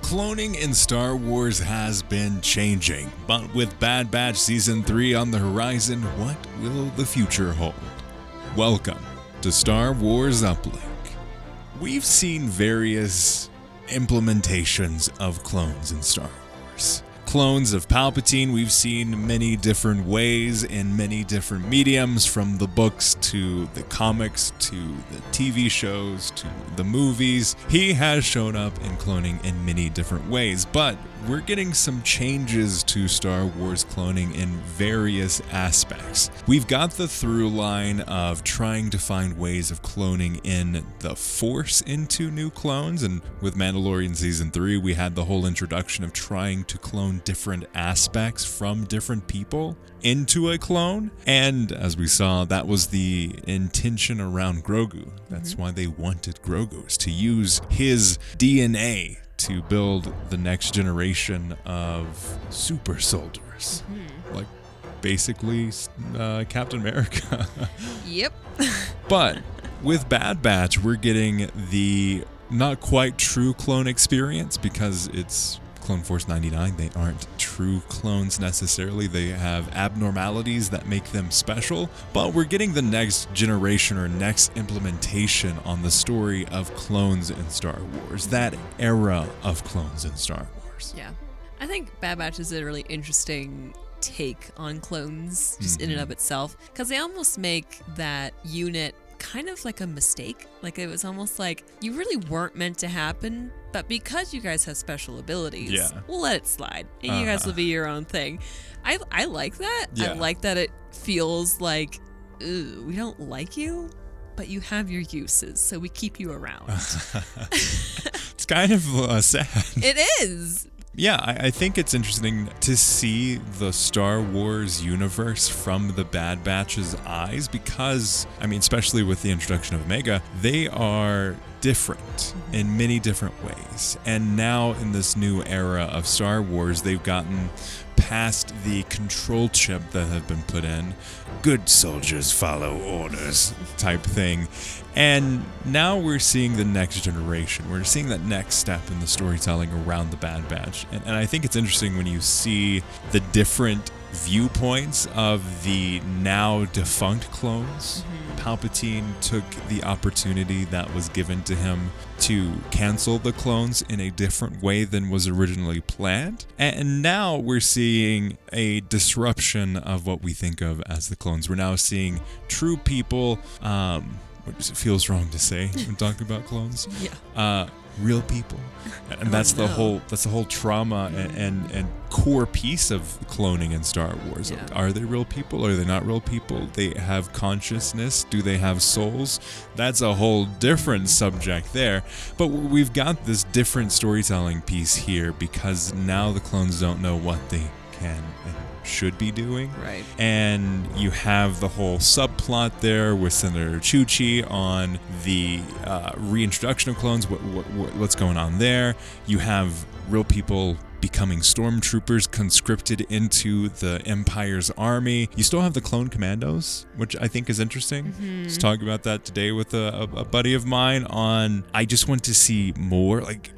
Cloning in Star Wars has been changing, but with Bad Batch Season 3 on the horizon, what will the future hold? Welcome to Star Wars Uplink. We've seen various implementations of clones in Star Wars. Clones of Palpatine we've seen many different ways in many different mediums, from the books to the comics to the TV shows to the movies. He has shown up in cloning in many different ways, but we're getting some changes to Star Wars cloning in various aspects. We've got the through line of trying to find ways of cloning in the Force into new clones, and with Mandalorian Season 3 we had the whole introduction of trying to clone different aspects from different people into a clone, and as we saw, that was the intention around Grogu. That's why they wanted Grogu, is to use his DNA to build the next generation of super soldiers. Like basically Captain America. Yep. But with Bad Batch, we're getting the not quite true clone experience, because it's Clone Force 99. They aren't true clones necessarily. They have abnormalities that make them special, but we're getting the next generation or next implementation on the story of clones in Star Wars, that era of clones in Star Wars. Yeah. I think Bad Batch is a really interesting take on clones, just in and of itself, because they almost make that unit kind of like a mistake. Like, it was almost like you really weren't meant to happen, but because you guys have special abilities, we'll let it slide, and you guys will be your own thing. I like that. I like that it feels like, we don't like you, but you have your uses, so we keep you around. It's kind of sad. It is. Yeah, I think it's interesting to see the Star Wars universe from the Bad Batch's eyes, because, I mean, especially with the introduction of Omega, they are different in many different ways. And now in this new era of Star Wars, they've gotten past the control chip that have been put in, good soldiers follow orders type thing. And now we're seeing the next generation. We're seeing that next step in the storytelling around the Bad Batch. And I think it's interesting when you see the different viewpoints of the now defunct clones. Palpatine took the opportunity that was given to him to cancel the clones in a different way than was originally planned. And now we're seeing a disruption of what we think of as the clones. We're now seeing true people, which feels wrong to say when talking about clones. Real people, and that's the whole trauma and core piece of cloning in Star Wars. Are they real people? Are they not real people? They have consciousness. Do they have souls? That's a whole different subject there. But we've got this different storytelling piece here, because now the clones don't know what they can and should be doing. Right. And you have the whole subplot there with Senator Chuchi on the reintroduction of clones, what's going on there. You have real people becoming stormtroopers conscripted into the Empire's army. You still have the clone commandos, which I think is interesting. I was talking about that today with a buddy of mine on, I just want to see more. Like,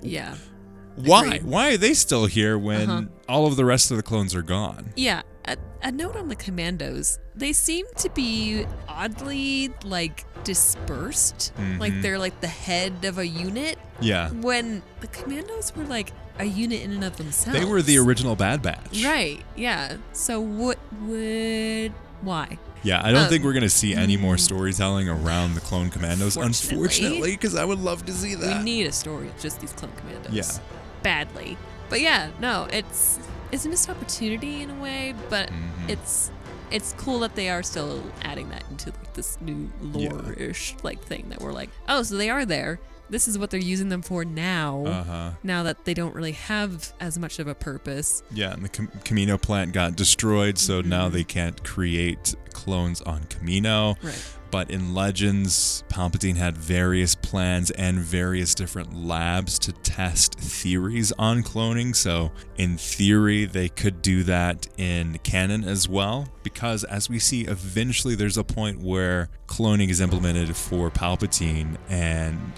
why? Agreed. Why are they still here when all of the rest of the clones are gone? Yeah. A note on the commandos. They seem to be oddly, like, dispersed. Like, they're like the head of a unit. Yeah. When the commandos were like a unit in and of themselves. They were the original Bad Batch. Right. Yeah. So why? Yeah, I don't think we're going to see any more storytelling around the clone commandos, unfortunately, because I would love to see that. We need a story of just these clone commandos. Yeah. Badly. But yeah, no, it's a missed opportunity in a way, but it's cool that they are still adding that into like this new lore-ish like thing that we're like, oh, so they are there. This is what they're using them for now. Now that they don't really have as much of a purpose. Yeah, and the Camino plant got destroyed, so now they can't create clones on Camino. Right. But in Legends, Palpatine had various plans and various different labs to test theories on cloning. So in theory, they could do that in canon as well. Because as we see, eventually there's a point where cloning is implemented for Palpatine, and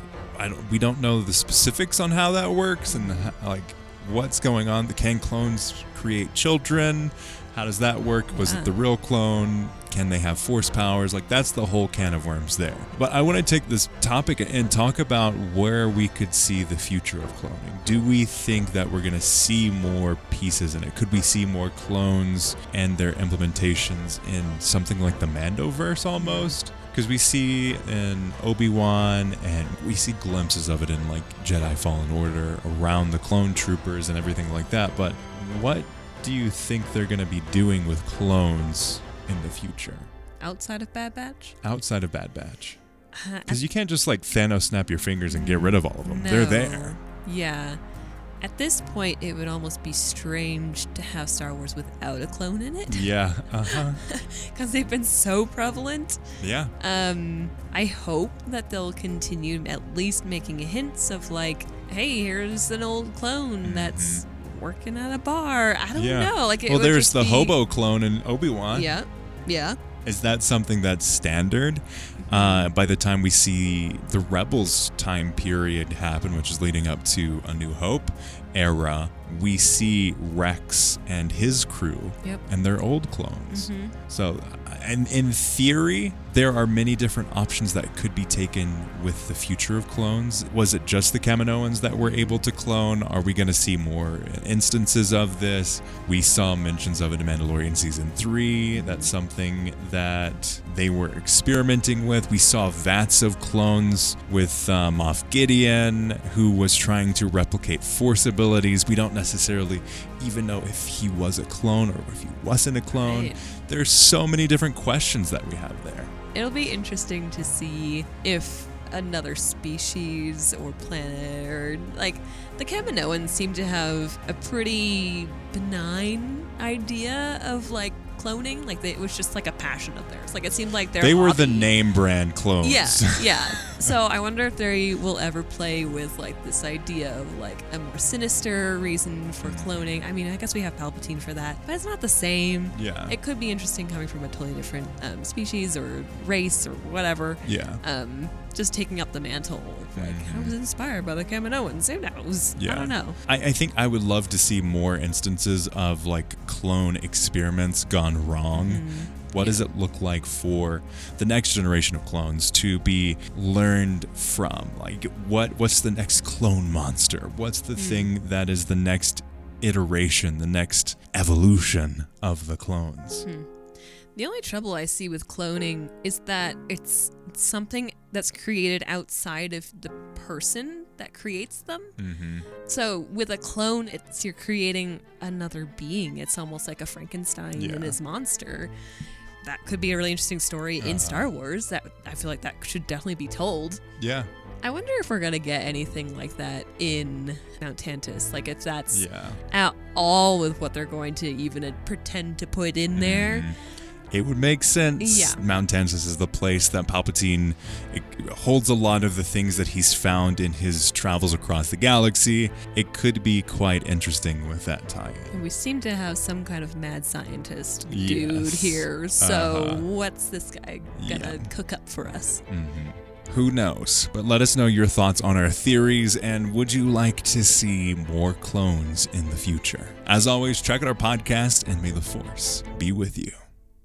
we don't know the specifics on how that works and like what's going on. Can clones create children? How does that work? Was it the real clone? Can they have force powers? Like, that's the whole can of worms there. But I want to take this topic and talk about where we could see the future of cloning. Do we think that we're going to see more pieces in it? Could we see more clones and their implementations in something like the Mandoverse almost? Because we see in Obi-Wan and we see glimpses of it in like Jedi Fallen Order around the clone troopers and everything like that. But what do you think they're going to be doing with clones in the future? Outside of Bad Batch? Outside of Bad Batch. Because you can't just like Thanos snap your fingers and get rid of all of them. No. They're there. Yeah. At this point, it would almost be strange to have Star Wars without a clone in it. Yeah. Because they've been so prevalent. Yeah. I hope that they'll continue at least making hints of like, hey, here's an old clone that's working at a bar. I don't know. Like, it well, would there's just the be... hobo clone in Obi-Wan. Yeah. Yeah. Is that something that's standard? By the time we see the Rebels time period happen, which is leading up to A New Hope era, we see Rex and his crew and their old clones. So, and in theory, there are many different options that could be taken with the future of clones. Was it just the Kaminoans that were able to clone? Are we going to see more instances of this? We saw mentions of it in Mandalorian Season 3. That's something that they were experimenting with. We saw vats of clones with Moff Gideon, who was trying to replicate Force abilities. We don't necessarily even know if he was a clone or if he wasn't a clone. Right. There's so many different questions that we have there. It'll be interesting to see if another species or planet or like the Kaminoans seem to have a pretty benign idea of like cloning. Like it was just like a passion of theirs. Like it seemed like they were the hobby. name brand clones. Yeah. So I wonder if they will ever play with like this idea of like a more sinister reason for cloning. I mean, I guess we have Palpatine for that, but it's not the same. Yeah. It could be interesting coming from a totally different species or race or whatever. Yeah. Just taking up the mantle. Like, I was inspired by the Kaminoans. Who knows? Yeah. I don't know. I think I would love to see more instances of like clone experiments gone wrong. What does it look like for the next generation of clones to be learned from? Like, what's the next clone monster? What's the thing that is the next iteration, the next evolution of the clones? The only trouble I see with cloning is that it's something that's created outside of the person that creates them. So with a clone, you're creating another being. It's almost like a Frankenstein and his monster. That could be a really interesting story in Star Wars. That I feel like that should definitely be told. Yeah. I wonder if we're gonna get anything like that in Mount Tantus. Like if that's at all with what they're going to even pretend to put in there. It would make sense. Yeah. Mount Tantus is the place that Palpatine holds a lot of the things that he's found in his travels across the galaxy. It could be quite interesting with that tie-in. And we seem to have some kind of mad scientist dude here. So what's this guy gonna cook up for us? Who knows? But let us know your thoughts on our theories, and would you like to see more clones in the future? As always, check out our podcast, and may the Force be with you.